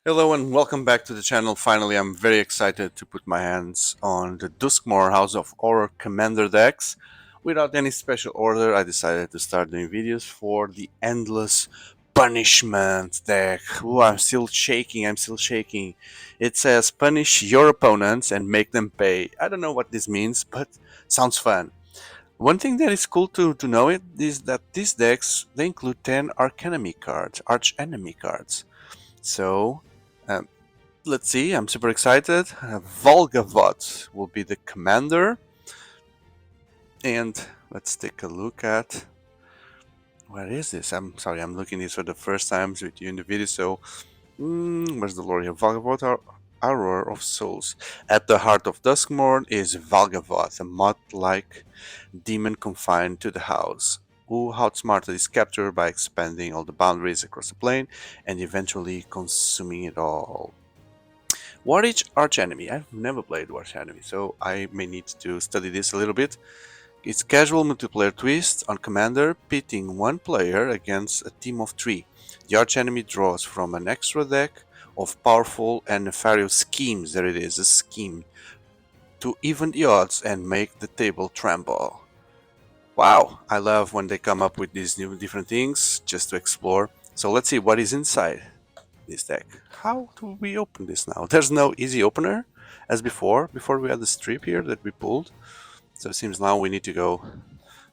Hello and welcome back to the channel. Finally, I'm very excited to put my hands on the Duskmourn House of Horror Commander decks. Without any special order, I decided to start doing videos for the Endless Punishment deck. Ooh, I'm still shaking. It says punish your opponents and make them pay. I don't know what this means, but sounds fun. One thing that is cool to know it is that these decks, they include 10 Archenemy cards, Archenemy cards. So, um, let's see, I'm super excited. Valgavoth will be the commander. And let's take a look at where is this? I'm sorry, I'm looking this for the first time with you in the video. So, where's the lore here? Valgavoth, Aurora of Souls. At the heart of Duskmourn is Valgavoth, a moth-like demon confined to the house, who outsmarted is captured by expanding all the boundaries across the plane and eventually consuming it all. What is Archenemy? I've never played Archenemy, so I may need to study this a little bit. It's casual multiplayer twist on Commander, pitting one player against a team of three. The Archenemy draws from an extra deck of powerful and nefarious schemes. There it is, a scheme to even the odds and make the table tremble. Wow, I love when they come up with these new different things just to explore. So let's see what is inside this deck. How do we open this now? There's no easy opener as before. Before we had the strip here that we pulled. So it seems now we need to go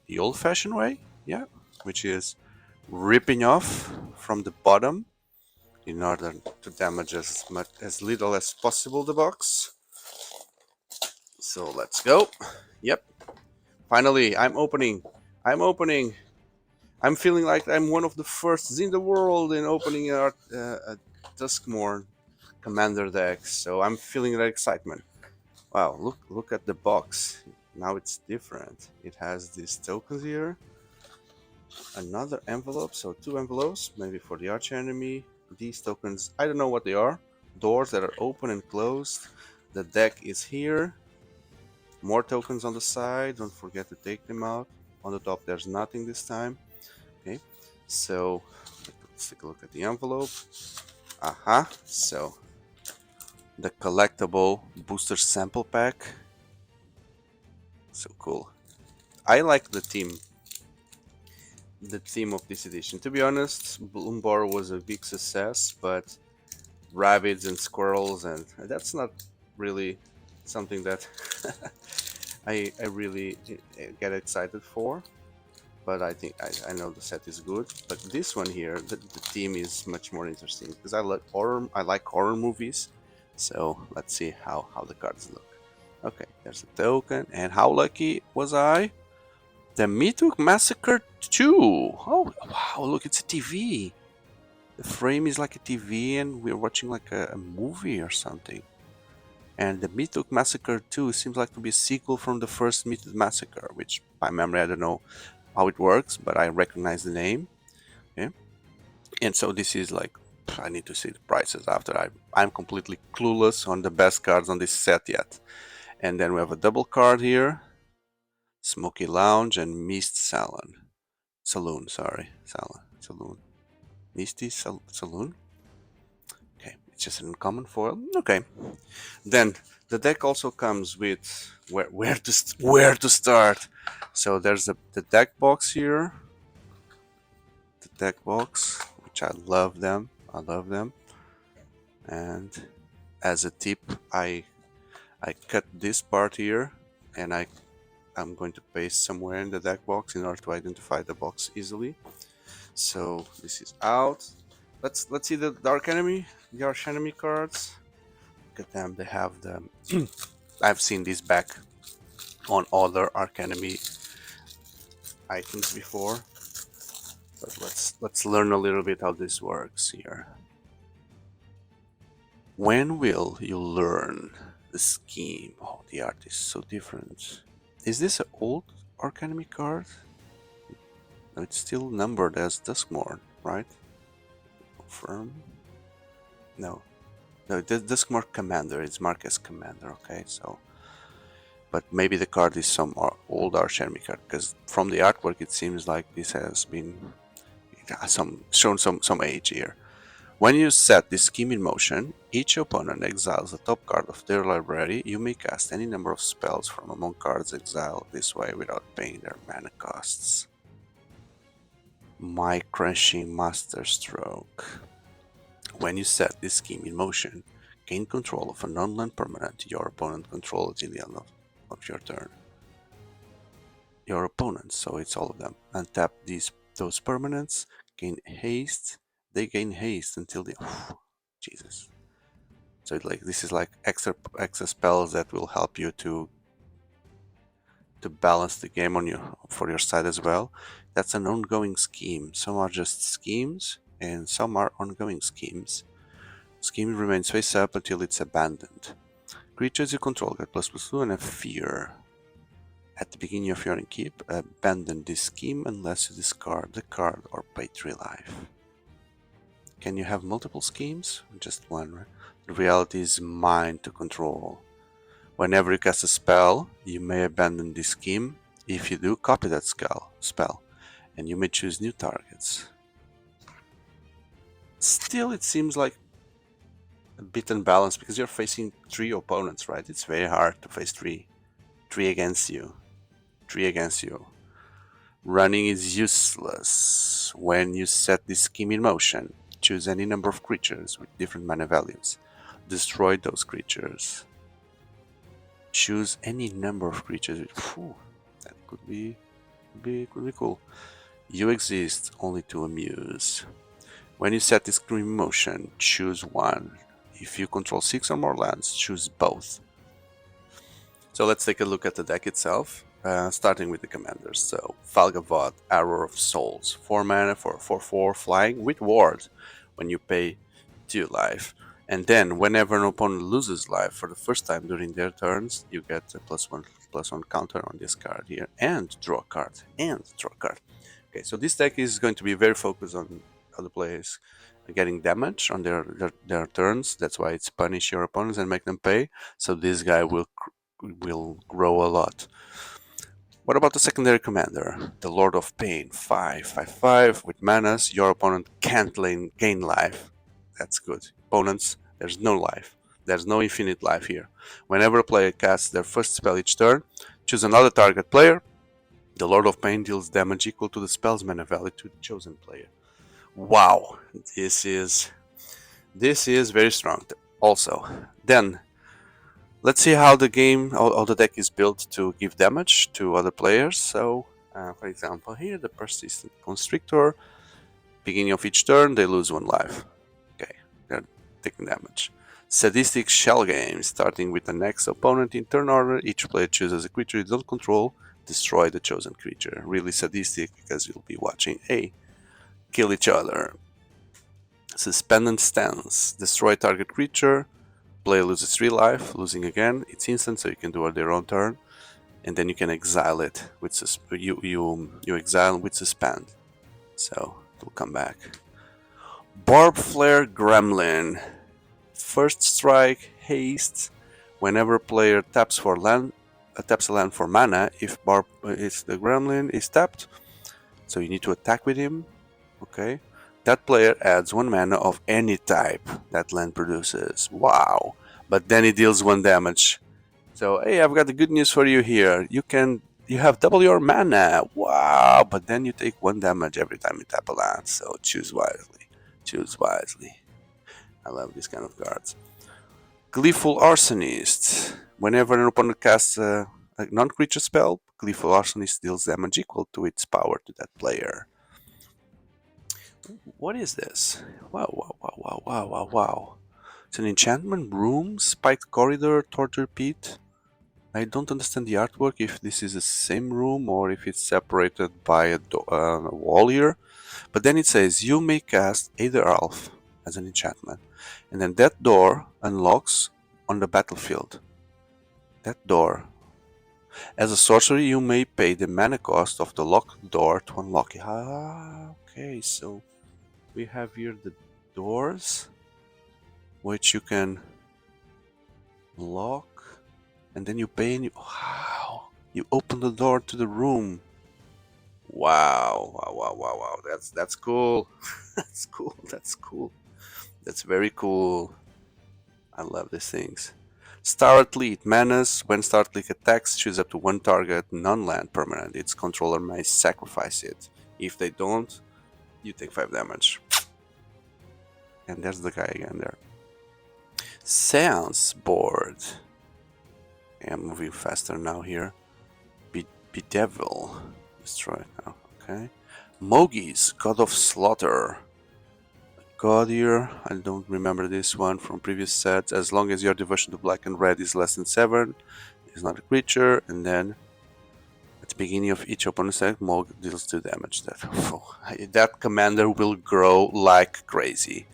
the old-fashioned way. Yeah, which is ripping off from the bottom in order to damage as little as possible the box. So let's go. Yep. Finally, I'm opening. I'm opening. I'm feeling like I'm one of the firsts in the world in opening a Duskmourn Commander deck. So I'm feeling that excitement. Wow, look at the box. Now it's different. It has these tokens here. Another envelope, so two envelopes, maybe for the Archenemy. These tokens, I don't know what they are. Doors that are open and closed. The deck is here. More tokens on the side. Don't forget to take them out. On the top, there's nothing this time. Okay, so let's take a look at the envelope. Aha, so the collectible booster sample pack. So cool. I like the theme of this edition. To be honest, Bloombar was a big success, but rabbits and squirrels, and that's not really something that I really get excited for. But I think I know the set is good. But this one here, the theme is much more interesting because I like horror. I like horror movies. So let's see how the cards look. Okay, there's a token, and how lucky was I? The Mythic Massacre 2. Oh wow! Look, it's a TV. The frame is like a TV, and we're watching like a movie or something. And the Mythic Massacre 2 seems like to be a sequel from the first Mythic Massacre, which by memory I don't know how it works, but I recognize the name. Okay, and so this is like I need to see the prices after. I'm completely clueless on the best cards on this set yet. And then we have a double card here, Smoky Lounge and Mist Saloon. Sorry, Saloon, Misty Saloon. Okay, it's just an uncommon foil. Okay, then the deck also comes with where to start. So there's the deck box here, the deck box, which I love them. I love them. And as a tip, I cut this part here, and I'm going to paste somewhere in the deck box in order to identify the box easily. So this is out. Let's see the Archenemy cards. Look at them. They have the. I've seen this back on other Archenemy items before, but let's learn a little bit how this works here. When will you learn the scheme? Oh, the art is so different. Is this an old Archenemy card? No, it's still numbered as Duskmourn, right? Confirm. No, the Duskmourn Commander. It's marked as Commander. Okay, so. But maybe the card is some old Archenemy card, because from the artwork it seems like this has been shown some age here. When you set this scheme in motion, each opponent exiles the top card of their library. You may cast any number of spells from among cards exiled this way without paying their mana costs. My Crushing Masterstroke. When you set this scheme in motion, gain control of a non-land permanent your opponent controls in the end of your turn. Your opponents, so it's all of them, untap those permanents, gain haste. They gain haste until the Jesus. So this is like extra spells that will help you to balance the game on for your side as well. That's an ongoing scheme. Some are just schemes, and some are ongoing schemes. Scheme remains face up until it's abandoned. Creatures you control get ++2 and have fear. At the beginning of your keep, abandon this scheme unless you discard the card or pay 3 life. Can you have multiple schemes? Just one, right? The reality is mine to control. Whenever you cast a spell, you may abandon this scheme. If you do, copy that spell, and you may choose new targets. Still, it seems like a bit unbalanced because you're facing 3 opponents, right? It's very hard to face 3. 3 against you. 3 against you. Running is useless. When you set this scheme in motion, choose any number of creatures with different mana values. Destroy those creatures. Choose any number of creatures. That could be cool. You exist only to amuse. When you set this scheme in motion, choose one. If you control 6 or more lands, choose both. So let's take a look at the deck itself, starting with the commanders. So Valgavoth, Arrow of Souls, 4 mana for 4/4 flying with ward when you pay 2 life. And then whenever an opponent loses life for the first time during their turns, you get a +1/+1 counter on this card here, and draw a card, Okay, so this deck is going to be very focused on other players getting damage on their turns. That's why it's punish your opponents and make them pay. So this guy will grow a lot. What about the secondary commander? The Lord of Pain, 5/5/5 with manas. Your opponent can't gain life. That's good. Opponents, there's no life. There's no infinite life here. Whenever a player casts their first spell each turn, choose another target player. The Lord of Pain deals damage equal to the spell's mana value to the chosen player. Wow, this is very strong. Also, then let's see how the deck is built to give damage to other players. So, for example, here the Persistent Constrictor. Beginning of each turn, they lose 1 life. Okay, they're taking damage. Sadistic Shell Game, starting with the next opponent in turn order. Each player chooses a creature you don't control. Destroy the chosen creature. Really sadistic because you'll be watching kill each other. Suspended Stance, destroy target creature. Player loses 3 life, losing again. It's instant, so you can do it their own turn, and then you can exile it with you exile with suspend, so it will come back. Barb Flare Gremlin, first strike, haste. Whenever player taps a land for mana, if the Gremlin is tapped, so you need to attack with him. Okay. That player adds 1 mana of any type that land produces. Wow. But then it deals 1 damage. So, hey, I've got the good news for you here. You have double your mana. Wow. But then you take 1 damage every time you tap a land. So choose wisely. Choose wisely. I love these kind of cards. Gleeful Arsonist. Whenever an opponent casts a non-creature spell, Gleeful Arsonist deals damage equal to its power to that player. What is this? Wow. It's an enchantment room, spiked corridor, torture pit. I don't understand the artwork, if this is the same room or if it's separated by a wall here. But then it says you may cast Aether Elf as an enchantment. And then that door unlocks on the battlefield. That door. As a sorcery, you may pay the mana cost of the locked door to unlock it. Okay, so we have here the doors which you can lock, and then you pay and you open the door to the room. Wow. That's cool. That's cool. That's very cool. I love these things. Star Athlete, Menace. When Star Athlete attacks, choose up to one target, non-land permanent. Its controller may sacrifice it. If they don't, you take 5 damage. And there's the guy again there. Seance board. Okay, I'm moving faster now here. Bedevil. Destroy now. Okay. Mogis, God of Slaughter. God here, I don't remember this one from previous sets. As long as your devotion to black and red is less than 7, it's not a creature. And then at the beginning of each opponent's attack, Mog deals 2 damage. That commander will grow like crazy.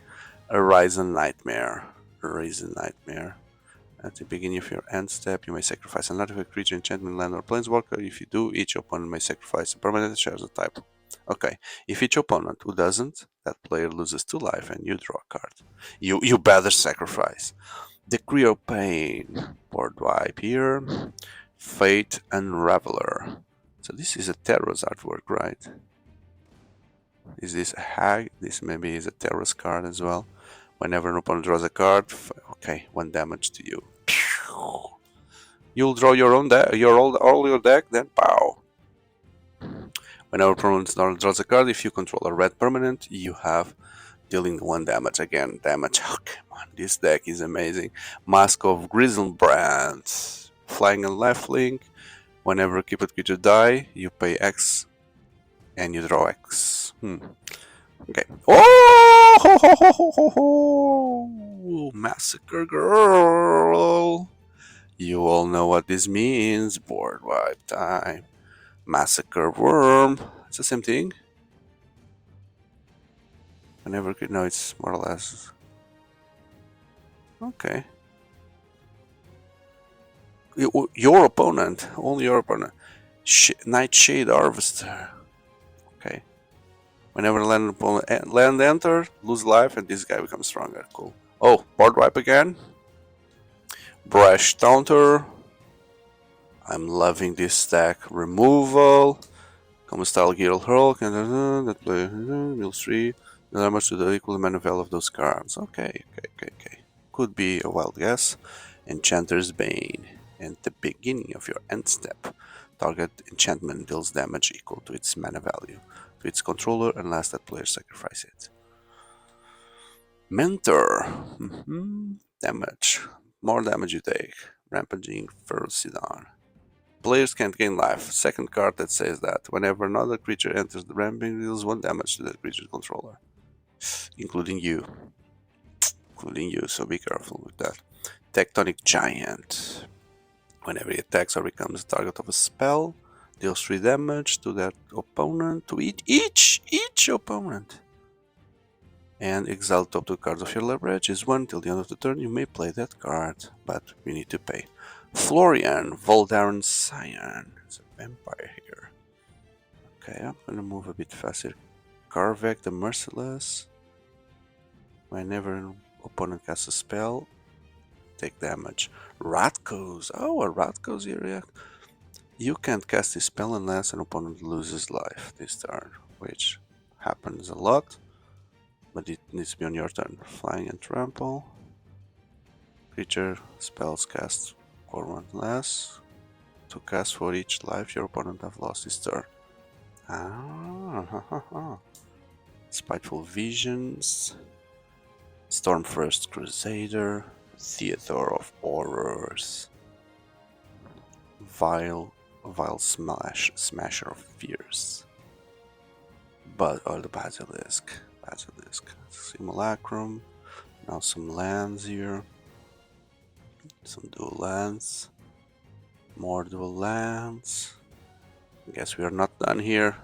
A Risen Nightmare. A Risen Nightmare. At the beginning of your end step, you may sacrifice another creature, enchantment, land, or planeswalker. If you do, each opponent may sacrifice a permanent that shares a type. Okay, if each opponent who doesn't, that player loses 2 life and you draw a card. You better sacrifice. Decree of Pain, board wipe here. Fate Unraveler. So this is a Terror's artwork, right? Is this a hag? This maybe is a Terror's card as well. Whenever an opponent draws a card, okay, 1 damage to you. You'll draw your own deck, all your deck, then pow. Whenever opponent draws a card, if you control a red permanent, you have dealing 1 damage again. Damage. Oh, come on, this deck is amazing. Mask of Grizzlebrand, flying and left link. Whenever a keeper creature die, you pay X, and you draw X. Okay. Oh, ho, ho, ho, ho, ho, ho. Massacre Girl. You all know what this means. Board wipe time. Massacre Worm. It's the same thing. Whenever, no, it's more or less. Okay. Your opponent, only your opponent. Nightshade Harvester. Okay. Whenever land enter, lose life, and this guy becomes stronger. Cool. Oh, board wipe again. Brash Taunter. I'm loving this stack. Removal. Common style Gale Hurl. That play deals 3. Damage to the equal mana value of those cards. Okay. Could be a wild guess. Enchanter's Bane. At the beginning of your end step, target enchantment deals damage equal to its mana value to its controller unless that player sacrifices it. Mentor. Damage. More damage you take. Rampaging Ferocidan. Players can't gain life. Second card that says that. Whenever another creature enters the ramping, deals 1 damage to that creature's controller. Including you. So be careful with that. Tectonic Giant. Whenever he attacks or becomes the target of a spell, deals 3 damage to that opponent, to each opponent. And exile top 2 cards of your leverage is 1 till the end of the turn. You may play that card, but you need to pay. Florian, Voldaren Scion. It's a vampire here. Okay, I'm gonna move a bit faster. Karvek the Merciless. Whenever an opponent casts a spell, take damage. Ratkos. Oh, a Ratkos here. You can't cast this spell unless an opponent loses life this turn, which happens a lot, but it needs to be on your turn. Flying and Trample. Creature spells cast for 1 less. To cast for each life your opponent have lost this turn. Spiteful Visions. Stormfirst Crusader. Theater of Horrors. Vile Smasher of Fears. The Basilisk. Simulacrum. Now some lands here. Some dual lands. More dual lands. Guess we are not done here.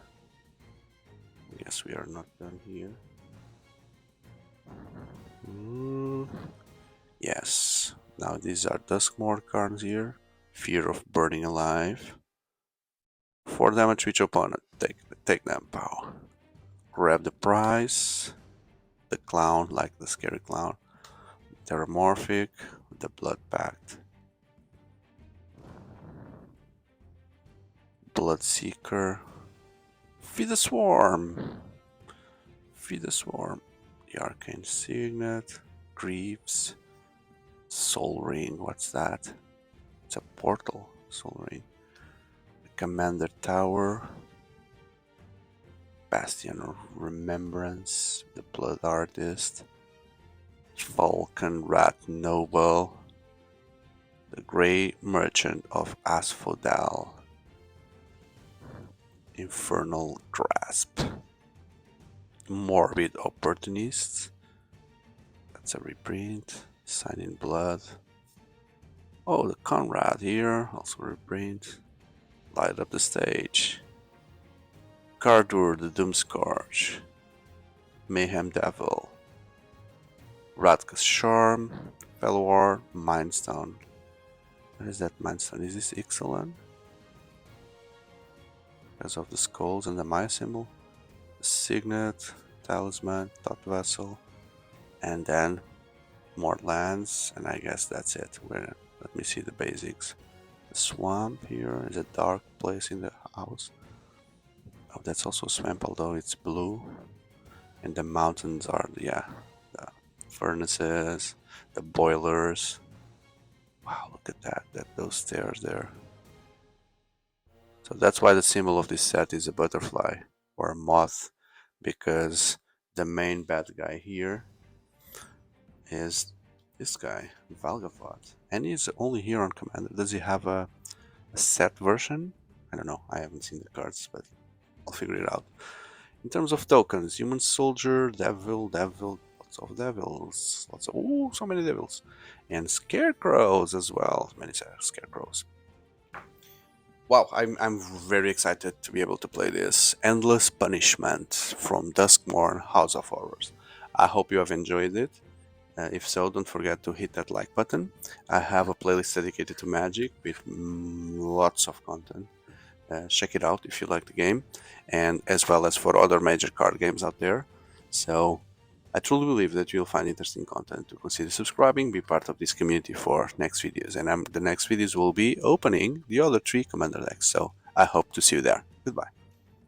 Yes. Now these are Duskmourn cards here. Fear of Burning Alive. 4 damage to each opponent. Take them, pow. Grab the prize. The clown, like the scary clown. Terramorphic. The Blood Pact. Bloodseeker. Feed the Swarm. The Arcane Signet, Greaves, Soul Ring, what's that? It's a portal, Soul Ring. The Commander Tower, Bastion of Remembrance, the Blood Artist, Falcon Rat Noble, the Grey Merchant of Asphodel, Infernal Grasp, Morbid Opportunist, that's a reprint, Sign in Blood. Oh, the Conrad here, also reprint, Light Up the Stage, Cardur the Doomscourge, Mayhem Devil, Radka's Charm, Felwar, Mindstone. What is that Mindstone? Is this Ixalan? Because of the skulls and the Maya symbol. The Signet, Talisman, Thought Vessel, and then more lands, and I guess that's it. Let me see the basics. The swamp here is a dark place in the house. Oh, that's also a swamp, although it's blue. And the mountains are, yeah, the furnaces, the boilers. Wow, look at that, those stairs there. So that's why the symbol of this set is a butterfly or a moth, because the main bad guy here is this guy, Valgavoth. And he's only here on Commander. Does he have a set version? I don't know, I haven't seen the cards, but I'll figure it out. In terms of tokens, Human Soldier, Devil, lots of devils, so many devils. And Scarecrows as well, many Scarecrows. Wow, I'm very excited to be able to play this Endless Punishment from Duskmourn House of Horrors. I hope you have enjoyed it. If so, don't forget to hit that like button. I have a playlist dedicated to Magic with lots of content. Check it out if you like the game, and as well as for other major card games out there. So I truly believe that you'll find interesting content to consider subscribing, be part of this community for next videos. And the next videos will be opening the other 3 Commander decks. So I hope to see you there. Goodbye.